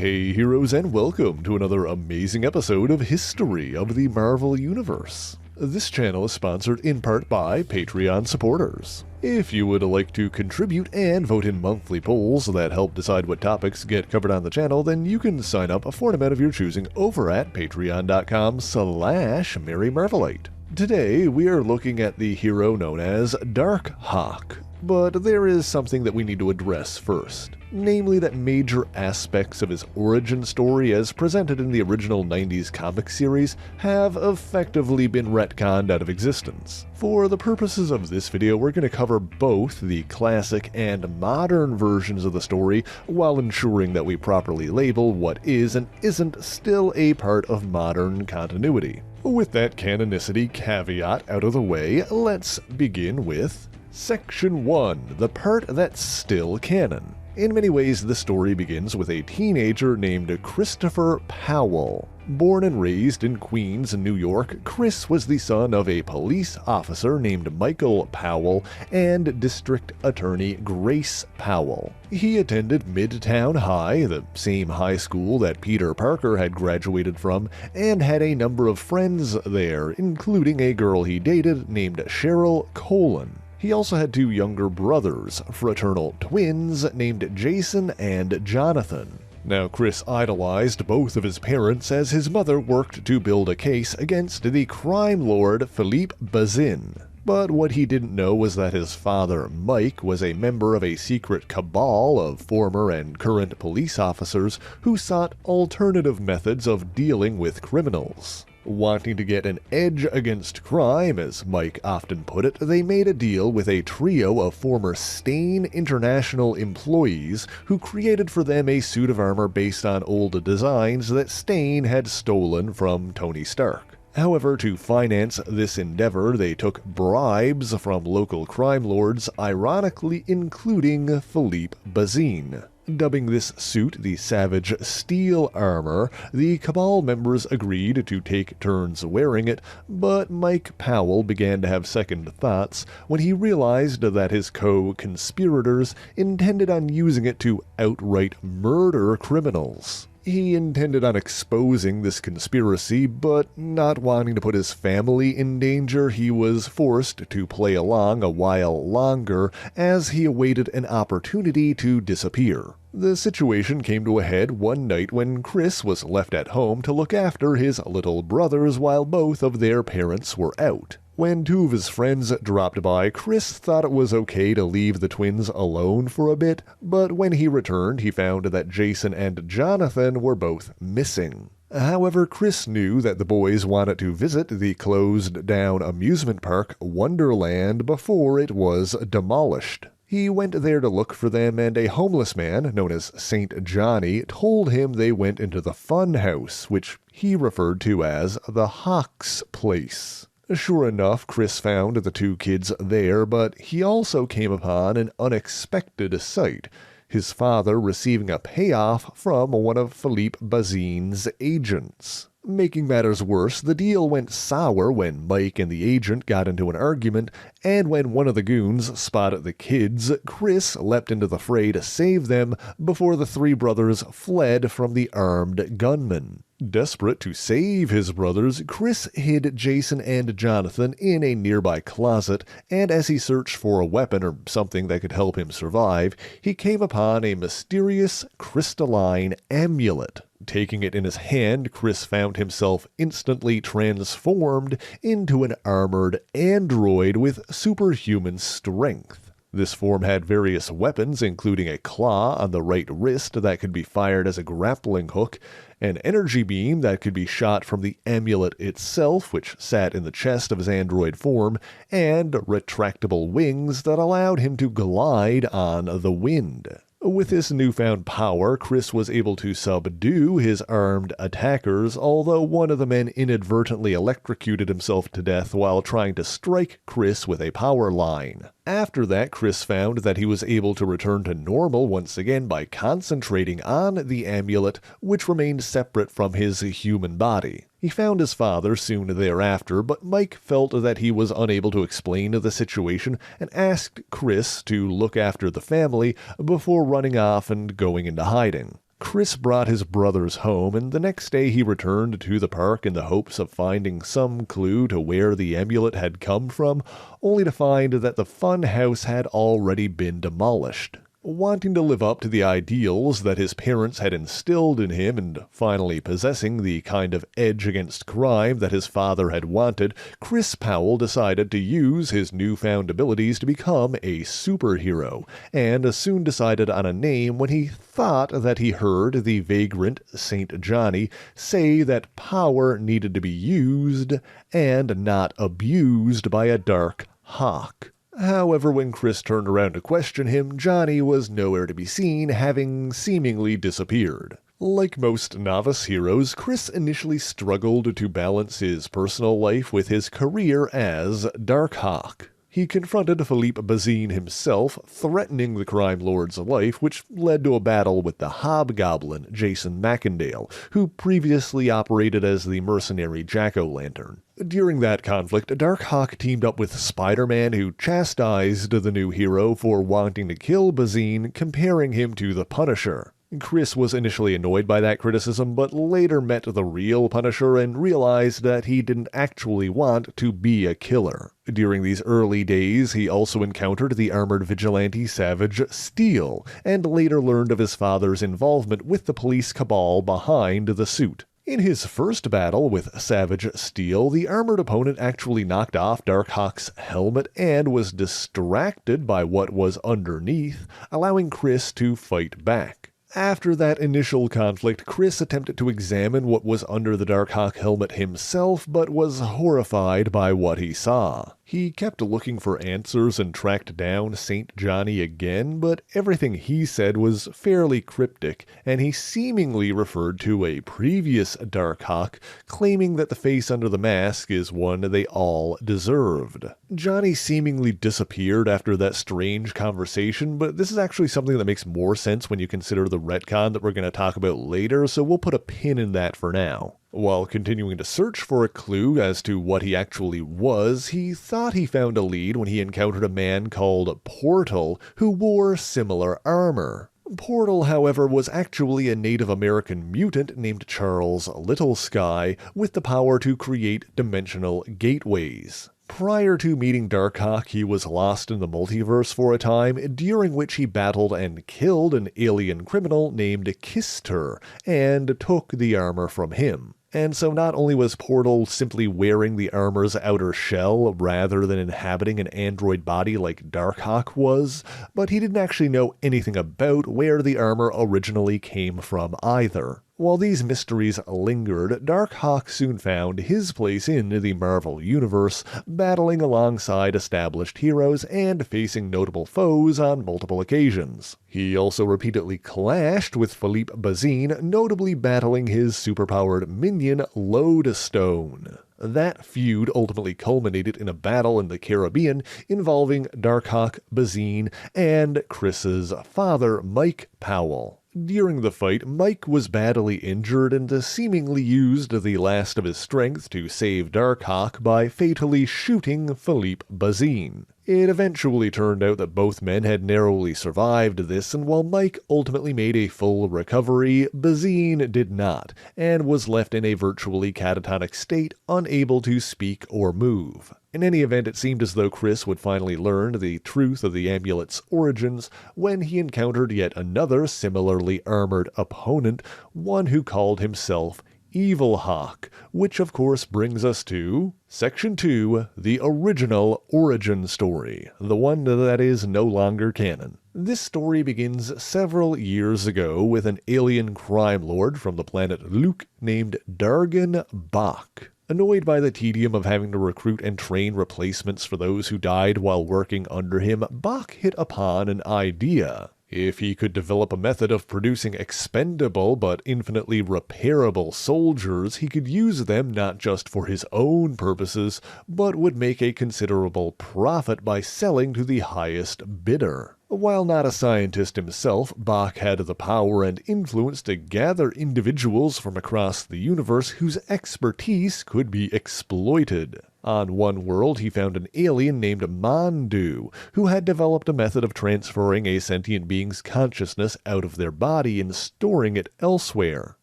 Hey heroes, and welcome to another amazing episode of History of the Marvel Universe. This channel is sponsored in part by Patreon supporters. If you would like to contribute and vote in monthly polls that help decide what topics get covered on the channel, then you can sign up for an amount of your choosing over at patreon.com/MaryMarvelite. Today we are looking at the hero known as Darkhawk. But there is something that we need to address first, namely that major aspects of his origin story as presented in the original 90s comic series have effectively been retconned out of existence. For the purposes of this video, we're going to cover both the classic and modern versions of the story while ensuring that we properly label what is and isn't still a part of modern continuity. With that canonicity caveat out of the way, let's begin with Section 1, the part that's still canon. In many ways, the story begins with a teenager named Christopher Powell. Born and raised in Queens, New York, Chris was the son of a police officer named Michael Powell and District Attorney Grace Powell. He attended Midtown High, the same high school that Peter Parker had graduated from, and had a number of friends there, including a girl he dated named Cheryl Colin. He also had two younger brothers, fraternal twins named Jason and Jonathan. Now, Chris idolized both of his parents as his mother worked to build a case against the crime lord Philippe Bazin. But what he didn't know was that his father, Mike, was a member of a secret cabal of former and current police officers who sought alternative methods of dealing with criminals. Wanting to get an edge against crime, as Mike often put it, they made a deal with a trio of former Stain International employees who created for them a suit of armor based on old designs that Stain had stolen from Tony Stark. However, to finance this endeavor, they took bribes from local crime lords, ironically including Philippe Bazin. Dubbing this suit the Savage Steel Armor, the Cabal members agreed to take turns wearing it, but Mike Powell began to have second thoughts when he realized that his co-conspirators intended on using it to outright murder criminals. He intended on exposing this conspiracy, but not wanting to put his family in danger, he was forced to play along a while longer as he awaited an opportunity to disappear. The situation came to a head one night when Chris was left at home to look after his little brothers while both of their parents were out. When two of his friends dropped by, Chris thought it was okay to leave the twins alone for a bit, but when he returned, he found that Jason and Jonathan were both missing. However, Chris knew that the boys wanted to visit the closed-down amusement park Wonderland before it was demolished. He went there to look for them, and a homeless man known as Saint Johnny told him they went into the fun house, which he referred to as the Hawk's Place. Sure enough, Chris found the two kids there, but he also came upon an unexpected sight: his father receiving a payoff from one of Philippe Bazin's agents. Making matters worse, the deal went sour when Mike and the agent got into an argument, and when one of the goons spotted the kids, Chris leapt into the fray to save them before the three brothers fled from the armed gunman. Desperate to save his brothers, Chris hid Jason and Jonathan in a nearby closet, and as he searched for a weapon or something that could help him survive, he came upon a mysterious crystalline amulet. Taking it in his hand, Chris found himself instantly transformed into an armored android with superhuman strength. This form had various weapons, including a claw on the right wrist that could be fired as a grappling hook, an energy beam that could be shot from the amulet itself, which sat in the chest of his android form, and retractable wings that allowed him to glide on the wind. With this newfound power, Chris was able to subdue his armed attackers, although one of the men inadvertently electrocuted himself to death while trying to strike Chris with a power line. After that, Chris found that he was able to return to normal once again by concentrating on the amulet, which remained separate from his human body. He found his father soon thereafter, but Mike felt that he was unable to explain the situation and asked Chris to look after the family before running off and going into hiding. Chris brought his brothers home, and the next day he returned to the park in the hopes of finding some clue to where the amulet had come from, only to find that the fun house had already been demolished. Wanting to live up to the ideals that his parents had instilled in him and finally possessing the kind of edge against crime that his father had wanted, Chris Powell decided to use his newfound abilities to become a superhero, and soon decided on a name when he thought that he heard the vagrant St. Johnny say that power needed to be used and not abused by a Darkhawk. However, when Chris turned around to question him, Johnny was nowhere to be seen, having seemingly disappeared. Like most novice heroes, Chris initially struggled to balance his personal life with his career as Darkhawk. He confronted Philippe Bazin himself, threatening the crime lord's life, which led to a battle with the hobgoblin Jason Macendale, who previously operated as the mercenary Jack-o'-lantern. During that conflict, Darkhawk teamed up with Spider-Man, who chastised the new hero for wanting to kill Bazin, comparing him to the Punisher. Chris was initially annoyed by that criticism, but later met the real Punisher and realized that he didn't actually want to be a killer. During these early days, he also encountered the armored vigilante Savage Steel, and later learned of his father's involvement with the police cabal behind the suit. In his first battle with Savage Steel, the armored opponent actually knocked off Darkhawk's helmet and was distracted by what was underneath, allowing Chris to fight back. After that initial conflict, Chris attempted to examine what was under the Darkhawk helmet himself, but was horrified by what he saw. He kept looking for answers and tracked down St. Johnny again, but everything he said was fairly cryptic, and he seemingly referred to a previous Darkhawk, claiming that the face under the mask is one they all deserved. Johnny seemingly disappeared after that strange conversation, but this is actually something that makes more sense when you consider the retcon that we're going to talk about later, so we'll put a pin in that for now. While continuing to search for a clue as to what he actually was, he thought he found a lead when he encountered a man called Portal who wore similar armor. Portal, however, was actually a Native American mutant named Charles Littlesky with the power to create dimensional gateways. Prior to meeting Darkhawk, he was lost in the multiverse for a time, during which he battled and killed an alien criminal named Kister, and took the armor from him. And so not only was Portal simply wearing the armor's outer shell rather than inhabiting an android body like Darkhawk was, but he didn't actually know anything about where the armor originally came from either. While these mysteries lingered, Darkhawk soon found his place in the Marvel Universe, battling alongside established heroes and facing notable foes on multiple occasions. He also repeatedly clashed with Philippe Bazin, notably battling his superpowered minion Lodestone. That feud ultimately culminated in a battle in the Caribbean involving Darkhawk, Bazin, and Chris's father, Mike Powell. During the fight, Mike was badly injured and seemingly used the last of his strength to save Darkhawk by fatally shooting Philippe Bazin. It eventually turned out that both men had narrowly survived this, and while Mike ultimately made a full recovery, Bazin did not, and was left in a virtually catatonic state, unable to speak or move. In any event, it seemed as though Chris would finally learn the truth of the amulet's origins when he encountered yet another similarly armored opponent, one who called himself Evil Hawk, which of course brings us to Section 2, the original origin story, the one that is no longer canon. This story begins several years ago with an alien crime lord from the planet Luke named Dargan Bach. Annoyed by the tedium of having to recruit and train replacements for those who died while working under him, Bach hit upon an idea. If he could develop a method of producing expendable but infinitely repairable soldiers, he could use them not just for his own purposes, but would make a considerable profit by selling to the highest bidder. While not a scientist himself, Bach had the power and influence to gather individuals from across the universe whose expertise could be exploited. On one world, he found an alien named Mandu, who had developed a method of transferring a sentient being's consciousness out of their body and storing it elsewhere.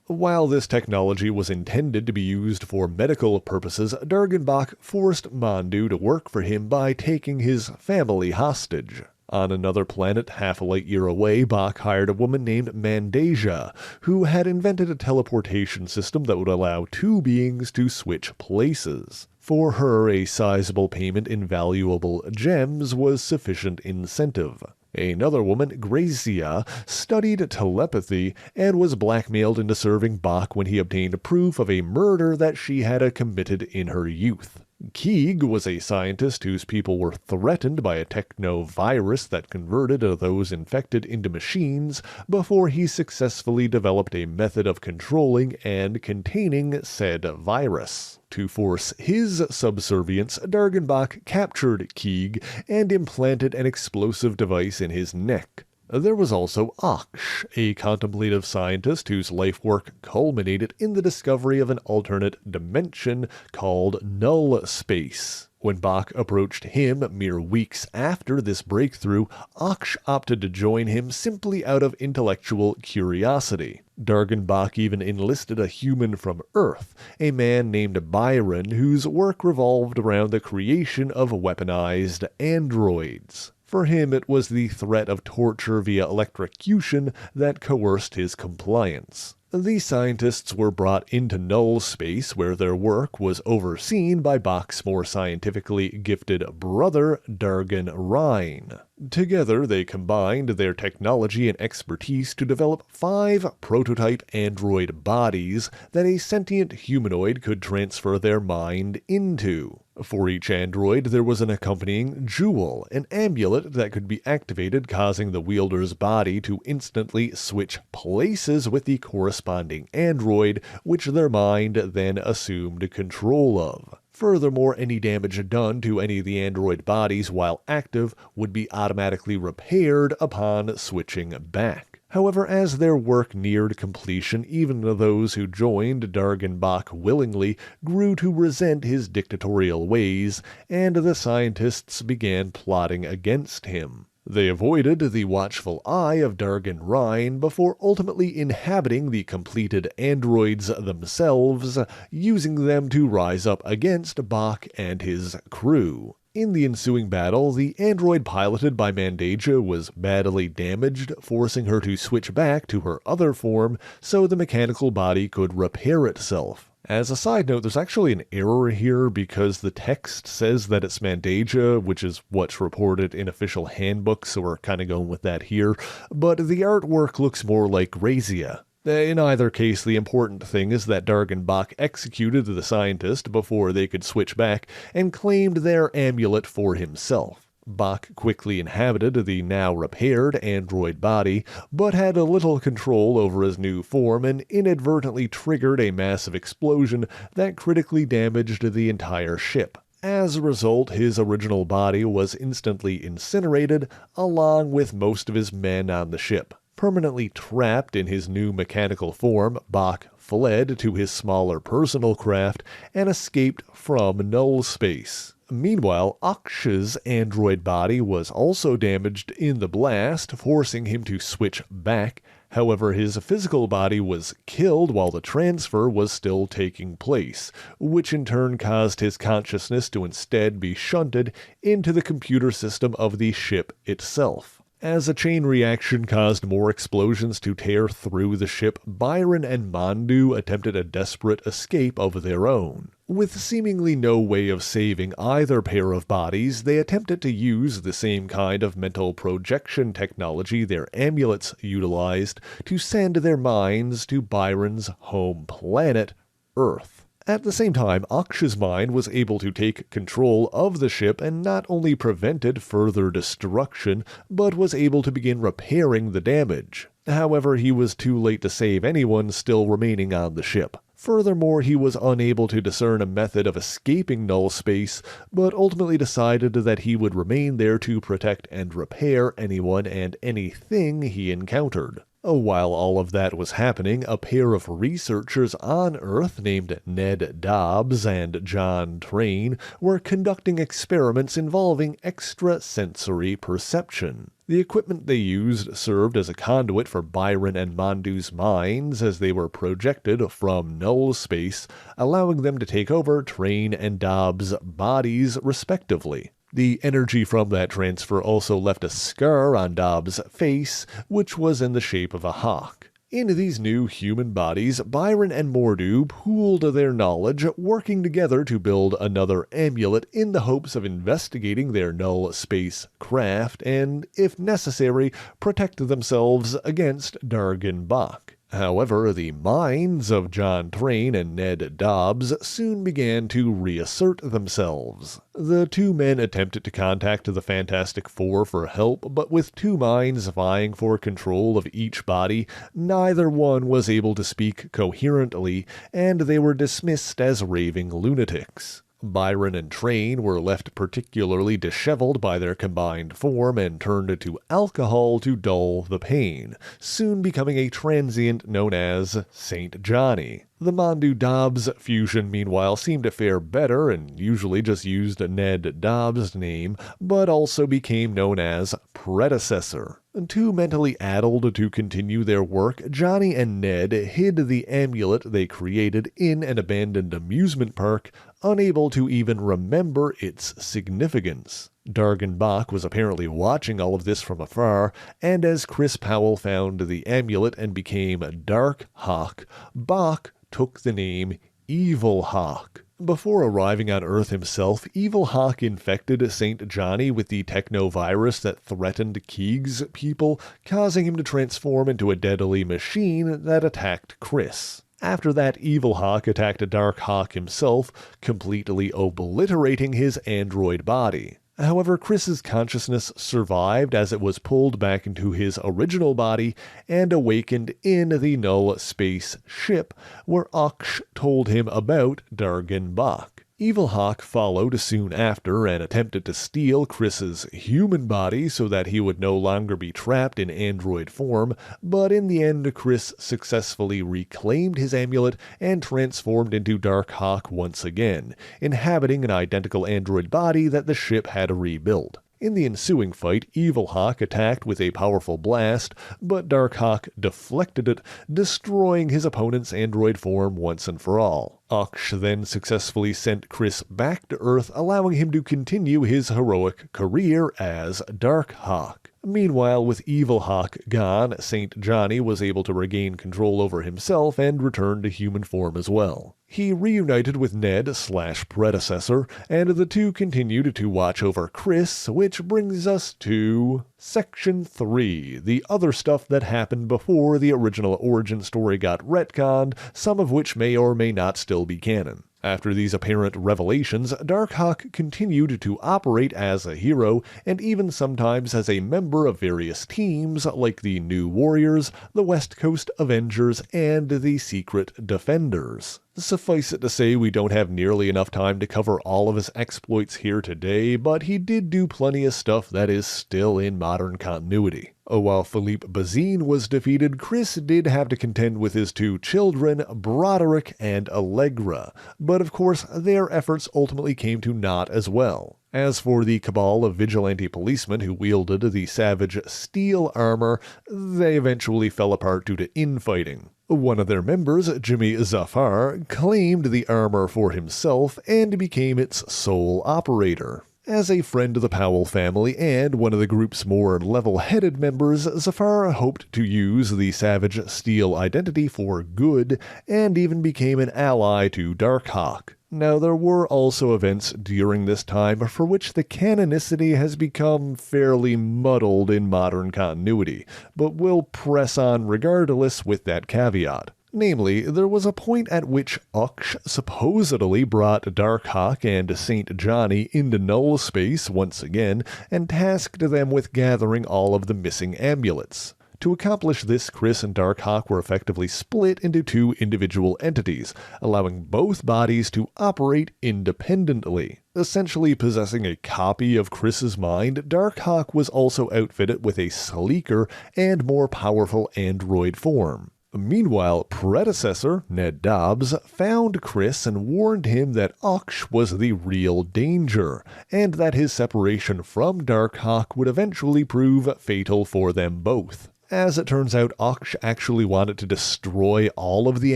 While this technology was intended to be used for medical purposes, Darkhawk forced Mandu to work for him by taking his family hostage. On another planet half a light year away, Bach hired a woman named Mandasia, who had invented a teleportation system that would allow two beings to switch places. For her, a sizable payment in valuable gems was sufficient incentive. Another woman, Gracia, studied telepathy and was blackmailed into serving Bach when he obtained proof of a murder that she had committed in her youth. Keeg was a scientist whose people were threatened by a techno-virus that converted those infected into machines before he successfully developed a method of controlling and containing said virus. To force his subservience, Darkhawk captured Keeg and implanted an explosive device in his neck. There was also Aksh, a contemplative scientist whose life work culminated in the discovery of an alternate dimension called null space. When Bach approached him mere weeks after this breakthrough, Aksh opted to join him simply out of intellectual curiosity. Darkhawk even enlisted a human from Earth, a man named Byron, whose work revolved around the creation of weaponized androids. For him, it was the threat of torture via electrocution that coerced his compliance. The scientists were brought into null space, where their work was overseen by Bach's more scientifically gifted brother, Dargan Rhine. Together, they combined their technology and expertise to develop 5 prototype android bodies that a sentient humanoid could transfer their mind into. For each android, there was an accompanying jewel, an amulet that could be activated, causing the wielder's body to instantly switch places with the corresponding android, which their mind then assumed control of. Furthermore, any damage done to any of the android bodies while active would be automatically repaired upon switching back. However, as their work neared completion, even those who joined Darkhawk willingly grew to resent his dictatorial ways, and the scientists began plotting against him. They avoided the watchful eye of Dargan Rhine before ultimately inhabiting the completed androids themselves, using them to rise up against Bach and his crew. In the ensuing battle, the android piloted by Mandasia was badly damaged, forcing her to switch back to her other form so the mechanical body could repair itself. As a side note, there's actually an error here because the text says that it's Mandasia, which is what's reported in official handbooks, so we're kind of going with that here, but the artwork looks more like Grazia. In either case, the important thing is that Darkhawk executed the scientist before they could switch back and claimed their amulet for himself. Bach quickly inhabited the now repaired android body, but had little control over his new form and inadvertently triggered a massive explosion that critically damaged the entire ship. As a result, his original body was instantly incinerated, along with most of his men on the ship. Permanently trapped in his new mechanical form, Bach fled to his smaller personal craft and escaped from null space. Meanwhile, Aksh's android body was also damaged in the blast, forcing him to switch back. However, his physical body was killed while the transfer was still taking place, which in turn caused his consciousness to instead be shunted into the computer system of the ship itself. As a chain reaction caused more explosions to tear through the ship, Byron and Mandu attempted a desperate escape of their own. With seemingly no way of saving either pair of bodies, they attempted to use the same kind of mental projection technology their amulets utilized to send their minds to Byron's home planet, Earth. At the same time, Aksh's mind was able to take control of the ship and not only prevented further destruction, but was able to begin repairing the damage. However, he was too late to save anyone still remaining on the ship. Furthermore, he was unable to discern a method of escaping null space, but ultimately decided that he would remain there to protect and repair anyone and anything he encountered. While all of that was happening, a pair of researchers on Earth named Ned Dobbs and John Train were conducting experiments involving extrasensory perception. The equipment they used served as a conduit for Byron and Mondu's minds as they were projected from null space, allowing them to take over Train and Dobbs' bodies respectively. The energy from that transfer also left a scar on Dobbs' face, which was in the shape of a hawk. In these new human bodies, Byron and Mordu pooled their knowledge, working together to build another amulet in the hopes of investigating their null space craft and, if necessary, protect themselves against Darkhawk. However, the minds of John Train and Ned Dobbs soon began to reassert themselves. The two men attempted to contact the Fantastic Four for help, but with two minds vying for control of each body, neither one was able to speak coherently, and they were dismissed as raving lunatics. Byron and Train were left particularly disheveled by their combined form and turned to alcohol to dull the pain, soon becoming a transient known as St. Johnny. The Mondu-Dobbs fusion, meanwhile, seemed to fare better and usually just used Ned Dobbs' name, but also became known as Predecessor. Too mentally addled to continue their work, Johnny and Ned hid the amulet they created in an abandoned amusement park, unable to even remember its significance. Darkhawk was apparently watching all of this from afar, and as Chris Powell found the amulet and became Darkhawk, Bach took the name Evil Hawk. Before arriving on Earth himself, Evil Hawk infected St. Johnny with the technovirus that threatened Keeg's people, causing him to transform into a deadly machine that attacked Chris. After that, Evil Hawk attacked Darkhawk himself, completely obliterating his android body. However, Chris's consciousness survived as it was pulled back into his original body and awakened in the null space ship, where Aksh told him about Darkhawk. Evil Hawk followed soon after and attempted to steal Chris's human body so that he would no longer be trapped in android form, but in the end Chris successfully reclaimed his amulet and transformed into Darkhawk once again, inhabiting an identical android body that the ship had rebuilt. In the ensuing fight, Evil Hawk attacked with a powerful blast, but Darkhawk deflected it, destroying his opponent's android form once and for all. Aksh then successfully sent Chris back to Earth, allowing him to continue his heroic career as Darkhawk. Meanwhile, with Evil Hawk gone, St. Johnny was able to regain control over himself and return to human form as well. He reunited with Ned/Predecessor, and the two continued to watch over Chris, which brings us to Section 3, the other stuff that happened before the original origin story got retconned, some of which may or may not still be canon. After these apparent revelations, Darkhawk continued to operate as a hero, and even sometimes as a member of various teams like the New Warriors, the West Coast Avengers, and the Secret Defenders. Suffice it to say, we don't have nearly enough time to cover all of his exploits here today, but he did do plenty of stuff that is still in modern continuity. While Philippe Bazin was defeated, Chris did have to contend with his two children, Broderick and Allegra, but of course their efforts ultimately came to naught as well. As for the cabal of vigilante policemen who wielded the savage steel armor, they eventually fell apart due to infighting. One of their members, Jimmy Zafar, claimed the armor for himself and became its sole operator. As a friend of the Powell family and one of the group's more level-headed members, Zafar hoped to use the Savage Steel identity for good, and even became an ally to Darkhawk. Now, there were also events during this time for which the canonicity has become fairly muddled in modern continuity, but we'll press on regardless with that caveat. Namely, there was a point at which Aksh supposedly brought Darkhawk and St. Johnny into null space once again and tasked them with gathering all of the missing amulets. To accomplish this, Chris and Darkhawk were effectively split into two individual entities, allowing both bodies to operate independently. Essentially possessing a copy of Chris's mind, Darkhawk was also outfitted with a sleeker and more powerful android form. Meanwhile, predecessor, Ned Dobbs, found Chris and warned him that Oksh was the real danger, and that his separation from Darkhawk would eventually prove fatal for them both. As it turns out, Oksh actually wanted to destroy all of the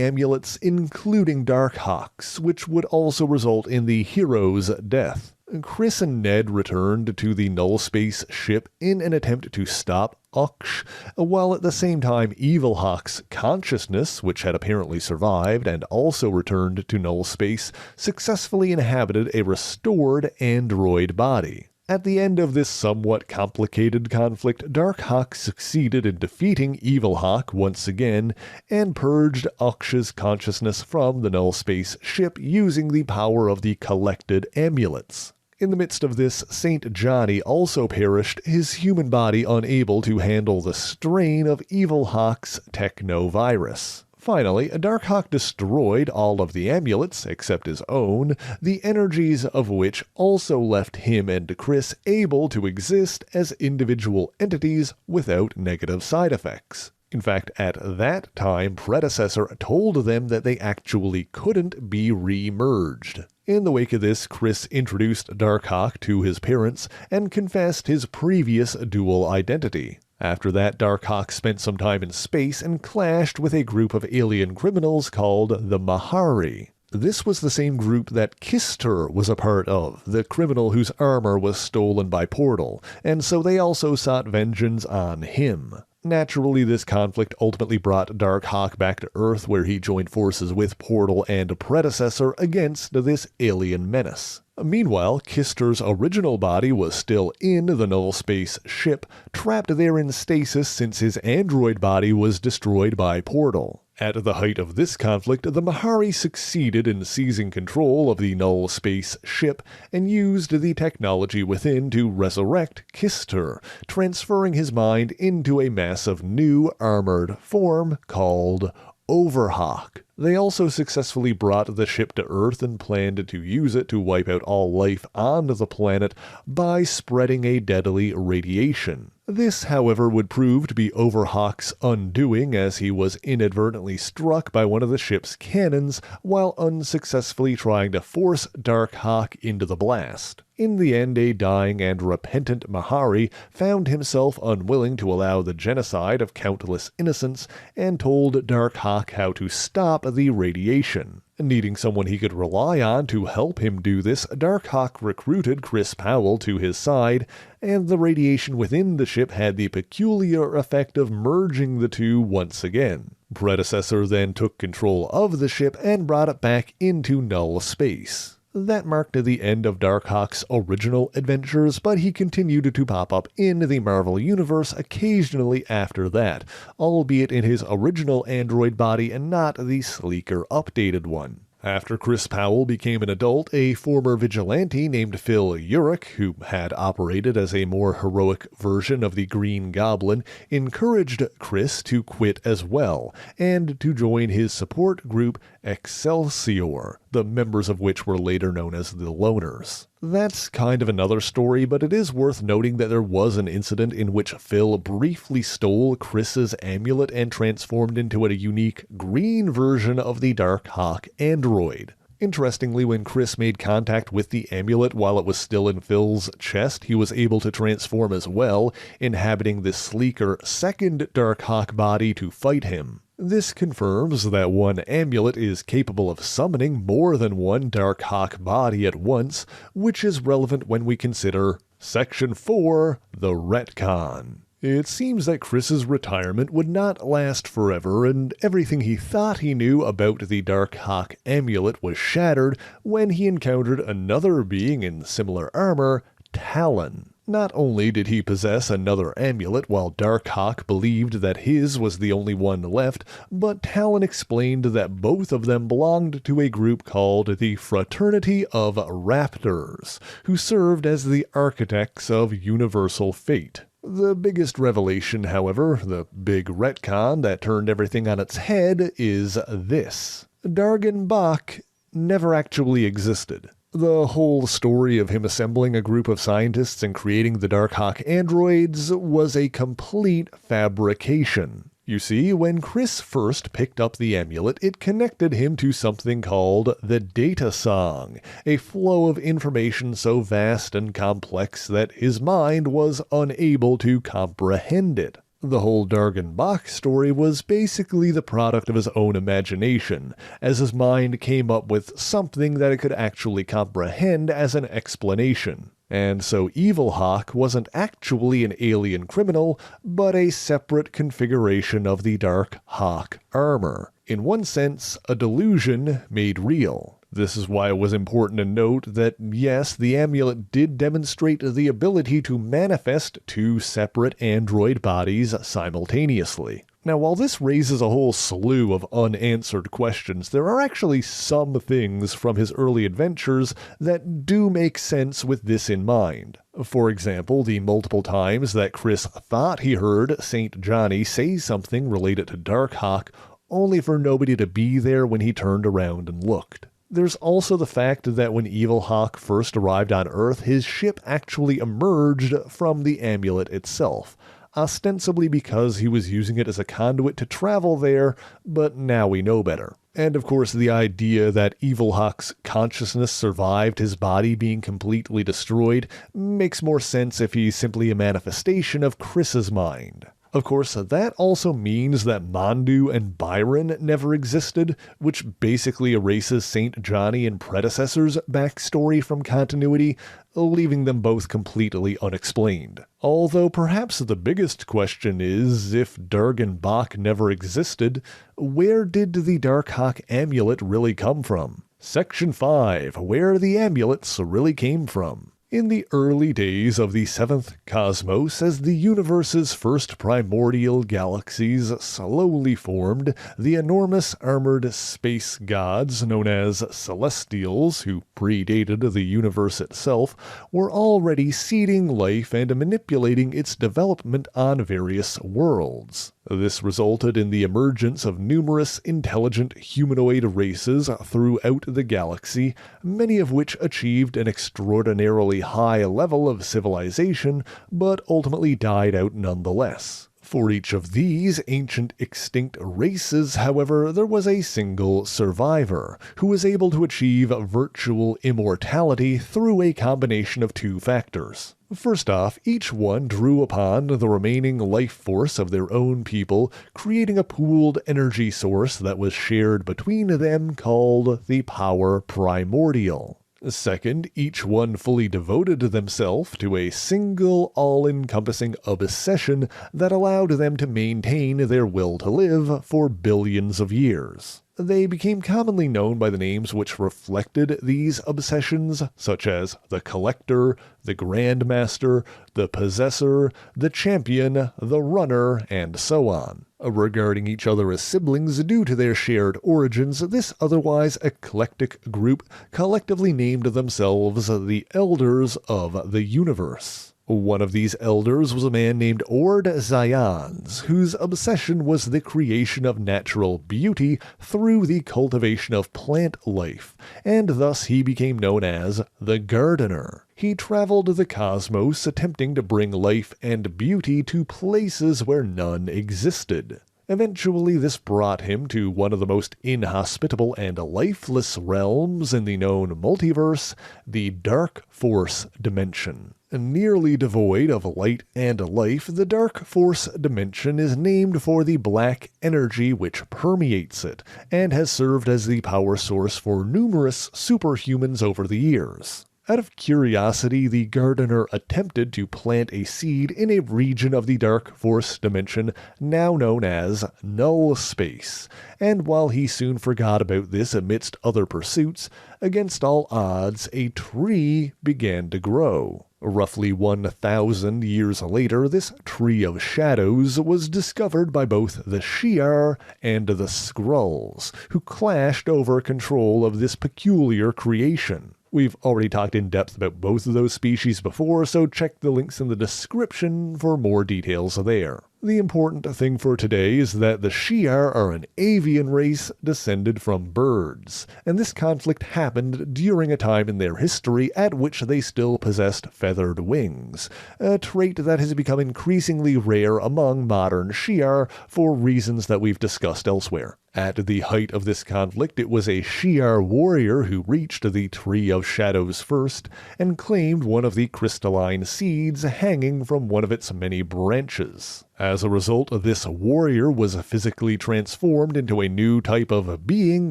amulets, including Darkhawk's, which would also result in the hero's death. Chris and Ned returned to the null space ship in an attempt to stop Oksh, while at the same time Evilhawk's consciousness, which had apparently survived and also returned to null space, successfully inhabited a restored android body. At the end of this somewhat complicated conflict, Darkhawk succeeded in defeating Evilhawk once again and purged Oksh's consciousness from the null space ship using the power of the collected amulets. In the midst of this, Saint Johnny also perished, his human body unable to handle the strain of Evilhawk's technovirus. Finally, Darkhawk destroyed all of the amulets, except his own, the energies of which also left him and Chris able to exist as individual entities without negative side effects. In fact, at that time, predecessor told them that they actually couldn't be re-merged. In the wake of this, Chris introduced Darkhawk to his parents and confessed his previous dual identity. After that, Darkhawk spent some time in space and clashed with a group of alien criminals called the Mahari. This was the same group that Kister was a part of, the criminal whose armor was stolen by Portal, and so they also sought vengeance on him. Naturally, this conflict ultimately brought Darkhawk back to Earth, where he joined forces with Portal and predecessor against this alien menace. Meanwhile, Kister's original body was still in the null space ship, trapped there in stasis since his android body was destroyed by Portal. At the height of this conflict, the Mahari succeeded in seizing control of the null space ship and used the technology within to resurrect Kister, transferring his mind into a massive new armored form called Overhawk. They also successfully brought the ship to Earth and planned to use it to wipe out all life on the planet by spreading a deadly radiation. This, however, would prove to be Overhawk's undoing, as he was inadvertently struck by one of the ship's cannons while unsuccessfully trying to force Darkhawk into the blast. In the end, a dying and repentant Mahari found himself unwilling to allow the genocide of countless innocents and told Darkhawk how to stop the radiation. Needing someone he could rely on to help him do this, Darkhawk recruited Chris Powell to his side, and the radiation within the ship had the peculiar effect of merging the two once again. Predecessor then took control of the ship and brought it back into null space. That marked the end of Darkhawk's original adventures, but he continued to pop up in the Marvel Universe occasionally after that, albeit in his original android body and not the sleeker updated one. After Chris Powell became an adult, a former vigilante named Phil Urich, who had operated as a more heroic version of the Green Goblin, encouraged Chris to quit as well, and to join his support group Excelsior, the members of which were later known as the Loners. That's kind of another story, but it is worth noting that there was an incident in which Phil briefly stole Chris's amulet and transformed into a unique green version of the Darkhawk android. Interestingly, when Chris made contact with the amulet while it was still in Phil's chest, he was able to transform as well, inhabiting the sleeker second Darkhawk body to fight him. This confirms that one amulet is capable of summoning more than one Darkhawk body at once, which is relevant when we consider Section 4, the Retcon. It seems that Chris's retirement would not last forever, and everything he thought he knew about the Darkhawk amulet was shattered when he encountered another being in similar armor, Talon. Not only did he possess another amulet while Darkhawk believed that his was the only one left, but Talon explained that both of them belonged to a group called the Fraternity of Raptors, who served as the architects of universal fate. The biggest revelation, however, the big retcon that turned everything on its head, is this. Darkhawk never actually existed. The whole story of him assembling a group of scientists and creating the Darkhawk androids was a complete fabrication. You see, when Chris first picked up the amulet, it connected him to something called the data song, a flow of information so vast and complex that his mind was unable to comprehend it. The whole Darkhawk story was basically the product of his own imagination, as his mind came up with something that it could actually comprehend as an explanation. And so Evil Hawk wasn't actually an alien criminal, but a separate configuration of the Darkhawk armor. In one sense, a delusion made real. This is why it was important to note that, yes, the amulet did demonstrate the ability to manifest two separate android bodies simultaneously. Now, while this raises a whole slew of unanswered questions, there are actually some things from his early adventures that do make sense with this in mind. For example, the multiple times that Chris thought he heard St. Johnny say something related to Darkhawk, only for nobody to be there when he turned around and looked. There's also the fact that when Evil Hawk first arrived on Earth, his ship actually emerged from the amulet itself, ostensibly because he was using it as a conduit to travel there, but now we know better. And of course, the idea that Evil Hawk's consciousness survived his body being completely destroyed makes more sense if he's simply a manifestation of Chris's mind. Of course, that also means that Mondu and Byron never existed, which basically erases St. Johnny and predecessors' backstory from continuity, leaving them both completely unexplained. Although perhaps the biggest question is, if Darkhawk never existed, where did the Darkhawk amulet really come from? Section 5, where the amulets really came from. In the early days of the seventh cosmos, as the universe's first primordial galaxies slowly formed, the enormous armored space gods, known as Celestials, who predated the universe itself, were already seeding life and manipulating its development on various worlds. This resulted in the emergence of numerous intelligent humanoid races throughout the galaxy, many of which achieved an extraordinarily high level of civilization, but ultimately died out nonetheless. For each of these ancient extinct races, however, there was a single survivor, who was able to achieve virtual immortality through a combination of two factors. First off, each one drew upon the remaining life force of their own people, creating a pooled energy source that was shared between them called the Power Primordial. Second, each one fully devoted themselves to a single all-encompassing obsession that allowed them to maintain their will to live for billions of years. They became commonly known by the names which reflected these obsessions, such as the Collector, the Grandmaster, the Possessor, the Champion, the Runner, and so on. Regarding each other as siblings due to their shared origins, this otherwise eclectic group collectively named themselves the Elders of the Universe. One of these elders was a man named Ord Zyans, whose obsession was the creation of natural beauty through the cultivation of plant life, and thus he became known as the Gardener. He traveled the cosmos attempting to bring life and beauty to places where none existed. Eventually, this brought him to one of the most inhospitable and lifeless realms in the known multiverse, the Dark Force dimension. Nearly devoid of light and life, the Dark Force dimension is named for the black energy which permeates it, and has served as the power source for numerous superhumans over the years. Out of curiosity, the Gardener attempted to plant a seed in a region of the Dark Force dimension now known as Null Space, and while he soon forgot about this amidst other pursuits, against all odds, a tree began to grow. Roughly 1,000 years later, this Tree of Shadows was discovered by both the Shi'ar and the Skrulls, who clashed over control of this peculiar creation. We've already talked in depth about both of those species before, so check the links in the description for more details there. The important thing for today is that the Shi'ar are an avian race descended from birds, and this conflict happened during a time in their history at which they still possessed feathered wings, a trait that has become increasingly rare among modern Shi'ar for reasons that we've discussed elsewhere. At the height of this conflict, it was a Shi'ar warrior who reached the Tree of Shadows first and claimed one of the crystalline seeds hanging from one of its many branches. As a result, this warrior was physically transformed into a new type of being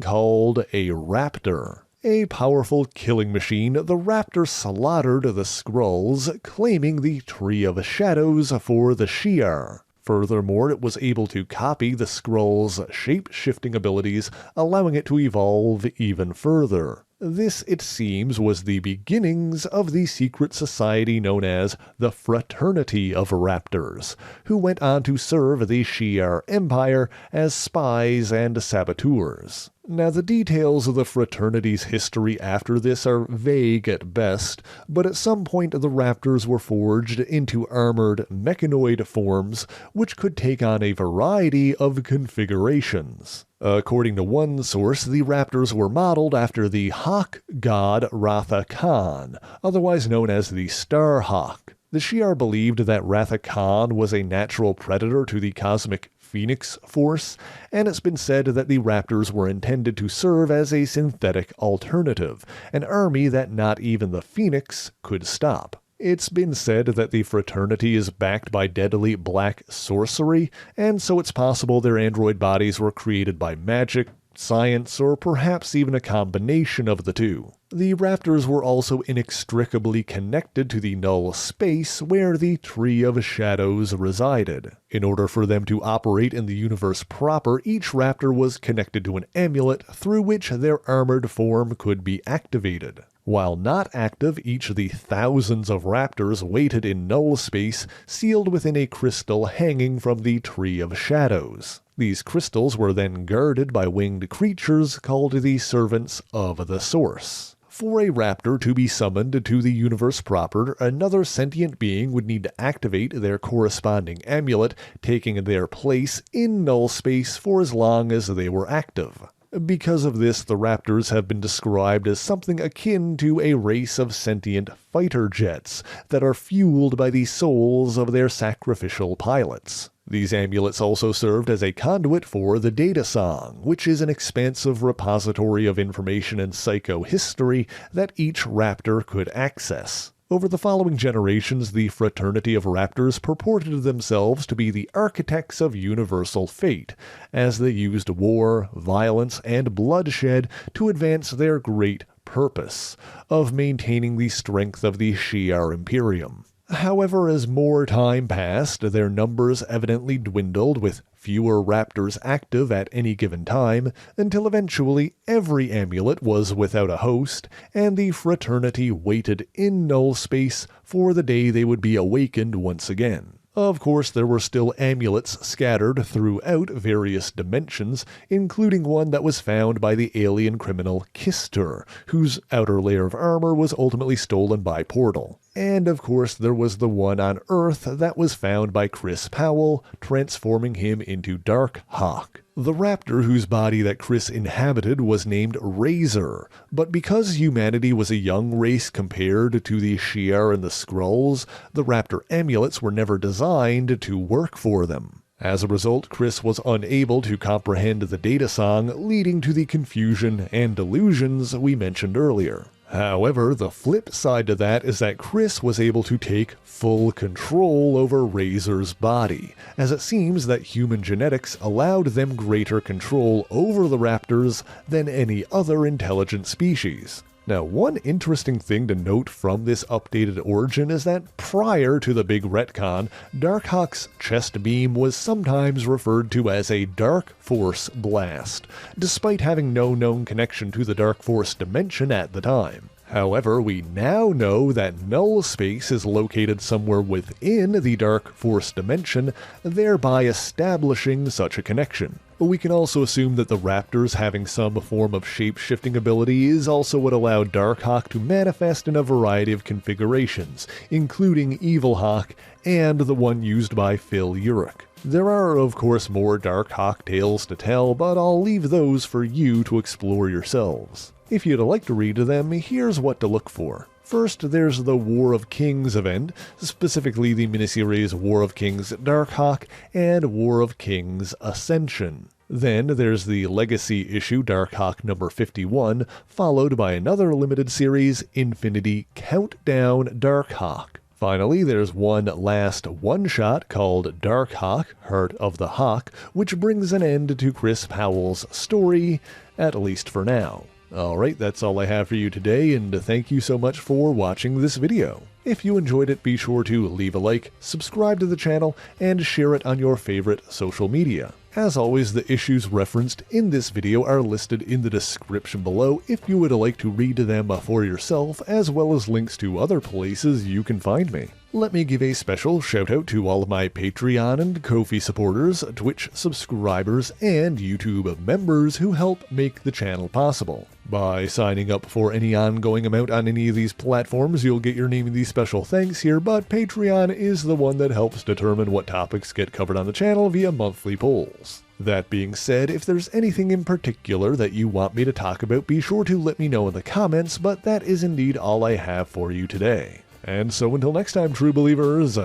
called a raptor. A powerful killing machine, the raptor slaughtered the Skrulls, claiming the Tree of Shadows for the Shi'ar. Furthermore, it was able to copy the Skrulls' shape-shifting abilities, allowing it to evolve even further. This, it seems, was the beginnings of the secret society known as the Fraternity of Raptors, who went on to serve the Shi'ar Empire as spies and saboteurs. Now, the details of the fraternity's history after this are vague at best, but at some point the Raptors were forged into armored mechanoid forms, which could take on a variety of configurations. According to one source, the Raptors were modeled after the hawk god Retcon, otherwise known as the Star Hawk. The Shi'ar believed that Retcon was a natural predator to the cosmic Phoenix Force, and it's been said that the Raptors were intended to serve as a synthetic alternative, an army that not even the Phoenix could stop. It's been said that the fraternity is backed by deadly black sorcery, and so it's possible their android bodies were created by magic, science, or perhaps even a combination of the two. The Raptors were also inextricably connected to the null space where the Tree of Shadows resided. In order for them to operate in the universe proper, each Raptor was connected to an amulet through which their armored form could be activated. While not active, each of the thousands of Raptors waited in null space, sealed within a crystal hanging from the Tree of Shadows. These crystals were then guarded by winged creatures called the Servants of the Source. For a raptor to be summoned to the universe proper, another sentient being would need to activate their corresponding amulet, taking their place in null space for as long as they were active. Because of this, the Raptors have been described as something akin to a race of sentient fighter jets that are fueled by the souls of their sacrificial pilots. These amulets also served as a conduit for the Data Song, which is an expansive repository of information and psychohistory that each Raptor could access. Over the following generations, the Fraternity of Raptors purported themselves to be the architects of universal fate, as they used war, violence, and bloodshed to advance their great purpose of maintaining the strength of the Shi'ar Imperium. However, as more time passed, their numbers evidently dwindled, with fewer Raptors active at any given time, until eventually every amulet was without a host, and the fraternity waited in null space for the day they would be awakened once again. Of course, there were still amulets scattered throughout various dimensions, including one that was found by the alien criminal Kistur, whose outer layer of armor was ultimately stolen by Portal. And of course, there was the one on Earth that was found by Chris Powell, transforming him into Darkhawk. The raptor whose body that Chris inhabited was named Razor, but because humanity was a young race compared to the Shi'ar and the Skrulls, the raptor amulets were never designed to work for them. As a result, Chris was unable to comprehend the Data Song, leading to the confusion and delusions we mentioned earlier. However, the flip side to that is that Chris was able to take full control over Razor's body, as it seems that human genetics allowed them greater control over the raptors than any other intelligent species. Now, one interesting thing to note from this updated origin is that prior to the big retcon, Darkhawk's chest beam was sometimes referred to as a Dark Force blast, despite having no known connection to the Dark Force dimension at the time. However, we now know that null space is located somewhere within the Dark Force dimension, thereby establishing such a connection. But we can also assume that the Raptors having some form of shape-shifting ability is also what allowed Darkhawk to manifest in a variety of configurations, including Evil Hawk and the one used by Phil Urich. There are, of course, more Darkhawk tales to tell, but I'll leave those for you to explore yourselves. If you'd like to read them, here's what to look for. First, there's the War of Kings event, specifically the miniseries War of Kings Darkhawk and War of Kings Ascension. Then there's the Legacy issue Darkhawk number 51, followed by another limited series, Infinity Countdown Darkhawk. Finally, there's one last one-shot called Darkhawk, Heart of the Hawk, which brings an end to Chris Powell's story, at least for now. Alright, that's all I have for you today, and thank you so much for watching this video. If you enjoyed it, be sure to leave a like, subscribe to the channel, and share it on your favorite social media. As always, the issues referenced in this video are listed in the description below if you would like to read them for yourself, as well as links to other places you can find me. Let me give a special shout out to all of my Patreon and Ko-fi supporters, Twitch subscribers, and YouTube members who help make the channel possible. By signing up for any ongoing amount on any of these platforms, you'll get your name in these special thanks here, but Patreon is the one that helps determine what topics get covered on the channel via monthly polls. That being said, if there's anything in particular that you want me to talk about, be sure to let me know in the comments, but that is indeed all I have for you today. And so until next time, true believers,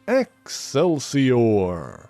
Excelsior!